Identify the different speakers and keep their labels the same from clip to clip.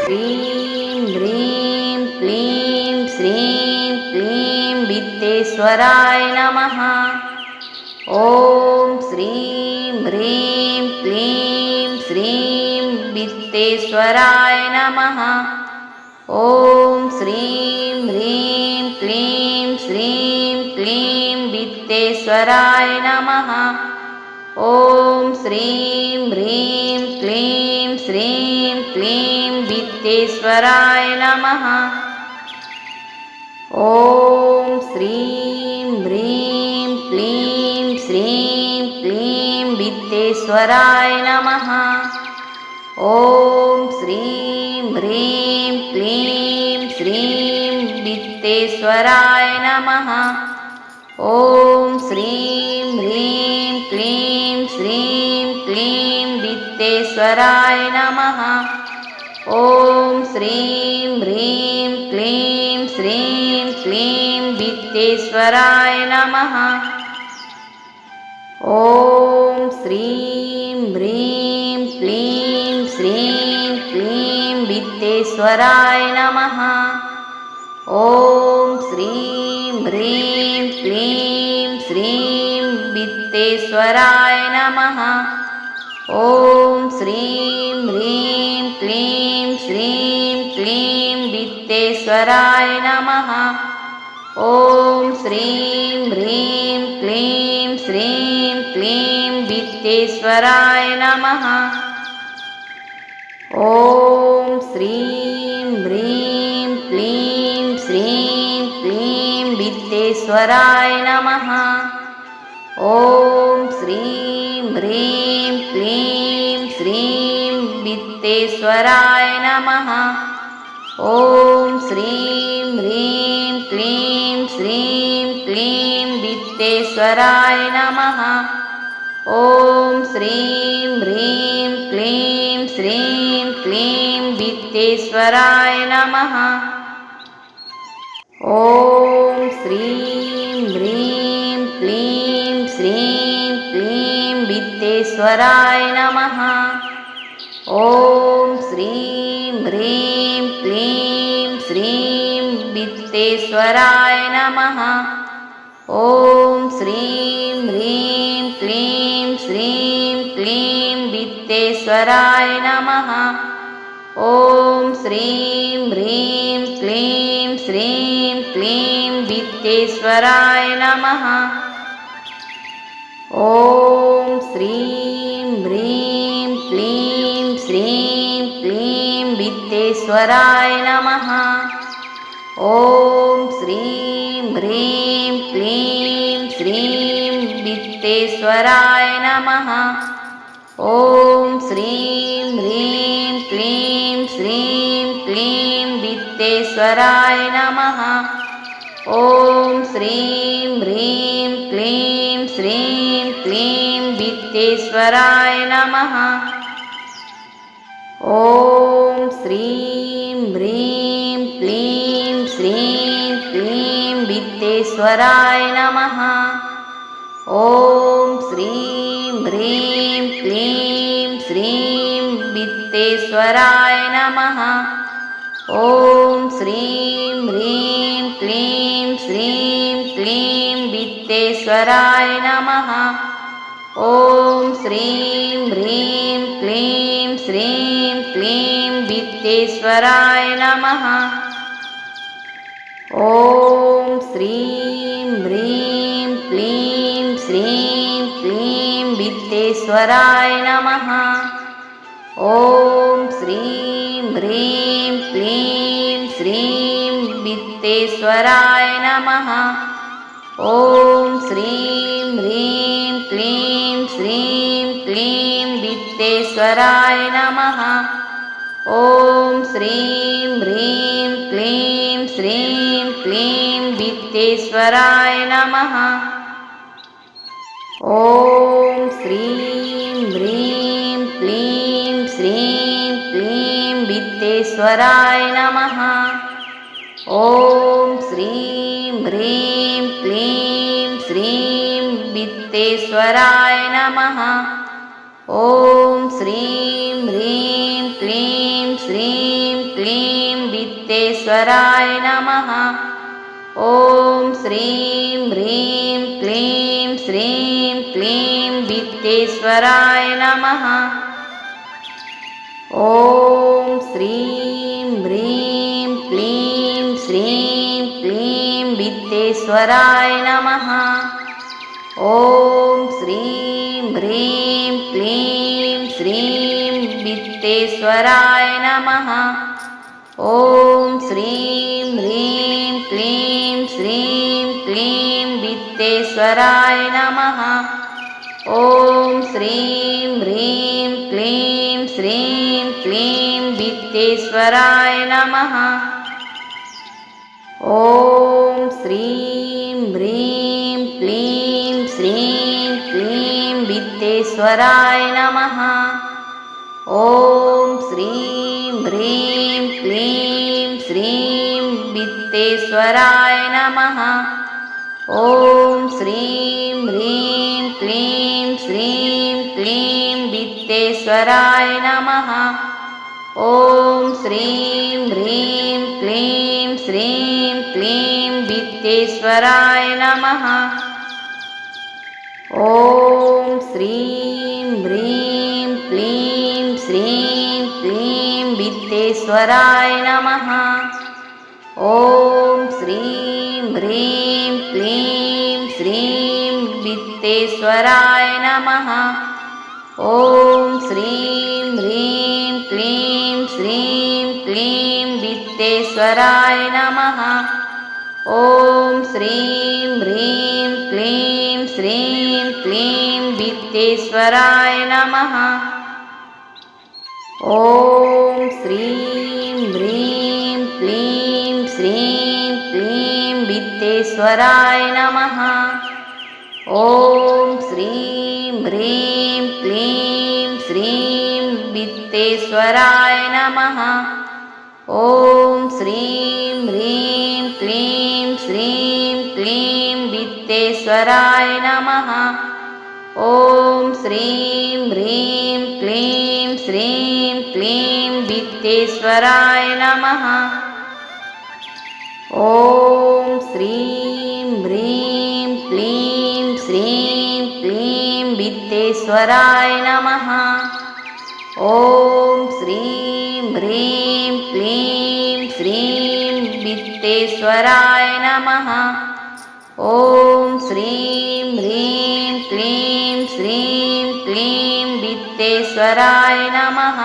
Speaker 1: श्रीं ह्रीं क्लीं श्रीं क्लीं वित्तेश्वराय नमः। ॐ श्रीं ह्रीं क्लीं श्रीं वित्तेश्वराय नमः। ॐ श्रीं ह्रीं क्लीं श्रीं क्लीं वित्तेश्वराय नमः। ॐ श्रीं ह्रीं क्लीं श्रीं क्लीं वित्तेश्वराय नमः। ॐ श्रीं ह्रीं क्लीं श्रीं क्लीं वित्तेश्वराय नमः। ॐ श्रीं ह्रीं क्लीं श्रीं वित्तेश्वराय नमः। ॐ श्रीं ह्रीं क्लीं श्रीं क्लीं वित्तेश्वराय नमः। ॐ श्रीं ह्रीं क्लीं श्रीं क्लीं वित्तेश्वराय नमः। ॐ श्रीं ह्रीं क्लीं श्रीं क्लीं वित्तेश्वराय नमः। ॐ श्रीं ह्रीं क्लीं श्रीं वित्तेश्वराय नमः। ॐ श्रीं ह्रीं क्लीं श्रीं क्लीं वित्तेश्वराय नमः। ॐ श्रीं ह्रीं क्लीं श्रीं क्लीं वित्तेश्वराय नमः। ॐ श्रीं ह्रीं क्लीं श्रीं क्लीं वित्तेश्वराय नमः। ॐ श्रीं ह्रीं क्लीं श्रीं वित्तेश्वराय नमः। ॐ श्रीं ह्रीं क्लीं श्रीं क्लीं वित्तेश्वराय नमः। ॐ श्रीं ह्रीं क्लीं श्रीं क्लीं वित्तेश्वराय नमः। ॐ श्रीं ह्रीं क्लीं श्रीं क्लीं वित्तेश्वराय नमः। ॐ श्रीं ह्रीं क्लीं श्रीं वित्तेश्वराय नमः। ॐ श्रीं ह्रीं क्लीं श्रीं क्लीं वित्तेश्वराय नमः। ॐ श्रीं ह्रीं क्लीं श्रीं क्लीं वित्तेश्वराय नमः। ॐ श्रीं ह्रीं क्लीं श्रीं क्लीं वित्तेश्वराय नमः। ॐ श्रीं ह्रीं क्लीं श्रीं वित्तेश्वराय नमः। ॐ श्रीं ह्रीं क्लीं श्रीं क्लीं वित्तेश्वराय नमः। ॐ श्रीं ह्रीं क्लीं श्रीं क्लीं वित्तेश्वराय नमः। ॐ श्रीं ह्रीं क्लीं श्रीं क्लीं वित्तेश्वराय नमः। ॐ श्रीं ह्रीं क्लीं श्रीं वित्तेश्वराय नमः। ॐ श्रीं ह्रीं क्लीं श्रीं क्लीं वित्तेश्वराय नमः। ॐ श्रीं ह्रीं क्लीं श्रीं क्लीं वित्तेश्वराय नमः। ॐ श्रीं ह्रीं क्लीं श्रीं क्लीं वित्तेश्वराय नमः। ॐ श्रीं ह्रीं क्लीं श्रीं वित्तेश्वराय नमः। ॐ श्रीं ह्रीं क्लीं श्रीं क्लीं वित्तेश्वराय नमः। ॐ श्रीं ह्रीं क्लीं श्रीं क्लीं वित्तेश्वराय नमः। ॐ श्रीं ह्रीं क्लीं श्रीं क्लीं वित्तेश्वराय नमः। ॐ श्रीं ह्रीं क्लीं श्रीं वित्तेश्वराय नमः। ॐ श्रीं ह्रीं क्लीं श्रीं क्लीं वित्तेश्वराय नमः। ॐ श्रीं ह्रीं क्लीं श्रीं क्लीं वित्तेश्वराय नमः। ॐ श्रीं ह्रीं क्लीं श्रीं क्लीं वित्तेश्वराय नमः। ॐ श्रीं ह्रीं क्लीं श्रीं वित्तेश्वराय नमः। ॐ श्रीं ह्रीं क्लीं श्रीं क्लीं वित्तेश्वराय नमः। ॐ श्रीं ह्रीं क्लीं श्रीं क्लीं वित्तेश्वराय नमः। ॐ श्रीं ह्रीं क्लीं श्रीं क्लीं वित्तेश्वराय नमः। ॐ श्रीं ह्रीं क्लीं श्रीं वित्तेश्वराय नमः। ॐ श्रीं ह्रीं क्लीं श्रीं क्लीं वित्तेश्वराय नमः। ॐ श्रीं ह्रीं क्लीं श्रीं क्लीं वित्तेश्वराय नमः। ॐ श्रीं ह्रीं क्लीं श्रीं क्लीं वित्तेश्वराय नमः। ॐ श्रीं ह्रीं क्लीं श्रीं वित्तेश्वराय नमः। ॐ श्रीं ह्रीं क्लीं श्रीं क्लीं वित्तेश्वराय नमः। ॐ श्रीं ह्रीं क्लीं श्रीं क्लीं वित्तेश्वराय नमः। ॐ श्रीं ह्रीं क्लीं श्रीं क्लीं वित्तेश्वराय नमः। ॐ श्रीं ह्रीं क्लीं श्रीं वित्तेश्वराय नमः। ॐ श्रीं ह्रीं क्लीं श्रीं क्लीं वित्तेश्वराय नमः। ॐ श्रीं ह्रीं क्लीं श्रीं क्लीं वित्तेश्वराय नमः। ॐ श्रीं ह्रीं क्लीं श्रीं क्लीं वित्तेश्वराय नमः। ॐ श्रीं ह्रीं क्लीं श्रीं वित्तेश्वराय नमः। ॐ श्रीं ह्रीं क्लीं श्रीं क्लीं वित्तेश्वराय नमः।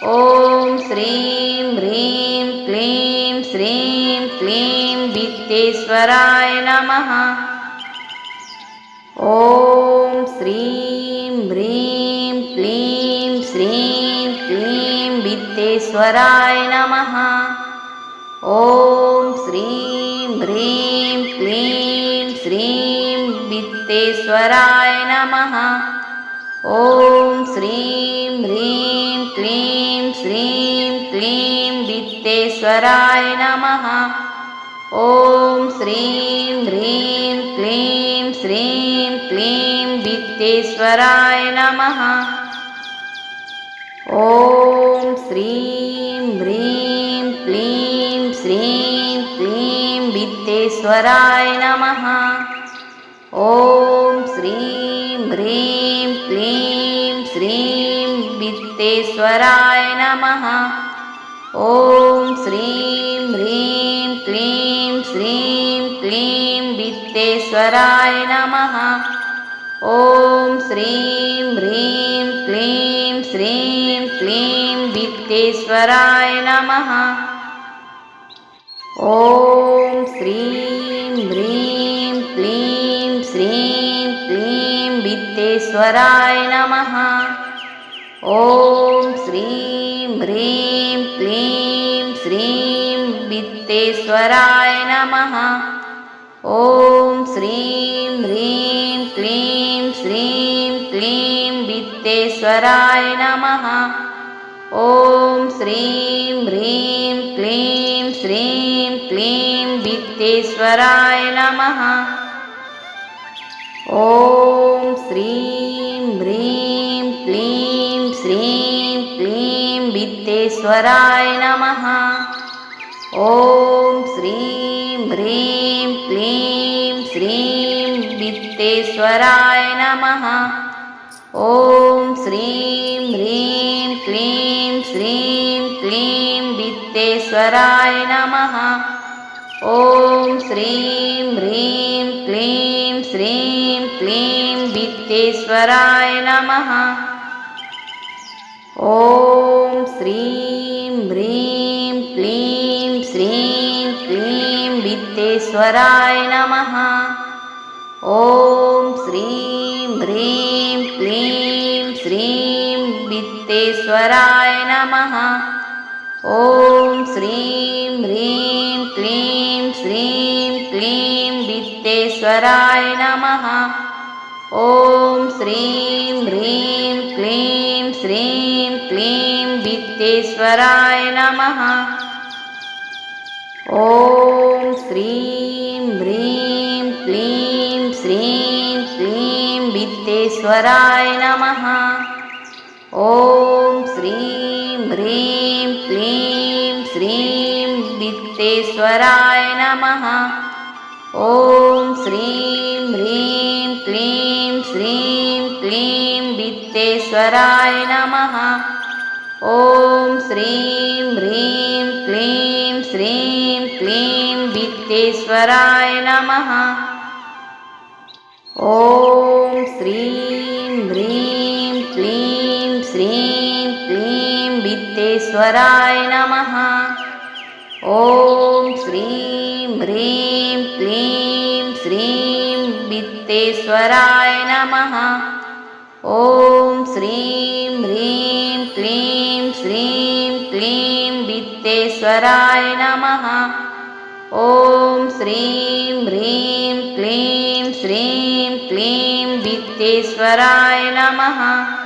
Speaker 1: ॐ श्रीं ह्रीं क्लीं श्रीं क्लीं वित्तेश्वराय नमः। ॐ श्रीं ह्रीं क्लीं श्रीं क्लीं वित्तेश्वराय नमः। ॐ श्रीं ह्रीं क्लीं श्रीं वित्तेश्वराय नमः। ॐ श्रीं ह्रीं क्लीं श्रीं क्लीं वित्तेश्वराय नमः। ॐ श्रीं ह्रीं क्लीं श्रीं क्लीं वित्तेश्वराय नमः। ॐ श्रीं ह्रीं क्लीं श्रीं क्लीं वित्तेश्वराय नमः। ॐ श्रीं ह्रीं क्लीं श्रीं वित्तेश्वराय नमः। ॐ श्रीं ह्रीं क्लीं श्रीं क्लीं वित्तेश्वराय नमः। ॐ श्रीं ह्रीं क्लीं श्रीं क्लीं वित्तेश्वराय नमः। ॐ श्रीं ह्रीं क्लीं श्रीं क्लीं वित्तेश्वराय नमः। ॐ श्रीं ह्रीं क्लीं श्रीं वित्तेश्वराय नमः। ॐ श्रीं ह्रीं क्लीं श्रीं क्लीं वित्तेश्वराय नमः। ॐ श्रीं ह्रीं क्लीं श्रीं क्लीं वित्तेश्वराय नमः। ॐ श्रीं ह्रीं क्लीं श्रीं क्लीं वित्तेश्वराय नमः। ॐ श्रीं ह्रीं क्लीं श्रीं वित्तेश्वराय नमः। ॐ श्रीं ह्रीं क्लीं श्रीं क्लीं वित्तेश्वराय नमः। ॐ श्रीं ह्रीं क्लीं श्रीं क्लीं वित्तेश्वराय नमः। ॐ श्रीं ह्रीं क्लीं श्रीं क्लीं वित्तेश्वराय नमः। ॐ श्रीं ह्रीं क्लीं श्रीं वित्तेश्वराय नमः। ॐ श्रीं ह्रीं क्लीं श्रीं क्लीं वित्तेश्वराय नमः। ॐ श्रीं ह्रीं क्लीं श्रीं क्लीं वित्तेश्वराय नमः। ॐ श्रीं ह्रीं क्लीं श्रीं क्लीं वित्तेश्वराय नमः। ॐ श्रीं ह्रीं क्लीं श्रीं वित्तेश्वराय नमः। ॐ श्रीं ह्रीं क्लीं श्रीं क्लीं वित्तेश्वराय नमः। ॐ श्रीं ह्रीं क्लीं श्रीं क्लीं वित्तेश्वराय नमः। ॐ श्रीं ह्रीं क्लीं श्रीं क्लीं वित्तेश्वराय नमः। ॐ श्रीं ह्रीं क्लीं श्रीं वित्तेश्वराय नमः। ॐ श्रीं ह्रीं क्लीं श्रीं क्लीं वित्तेश्वराय नमः। ॐ श्रीं ह्रीं क्लीं श्रीं क्लीं वित्तेश्वराय नमः।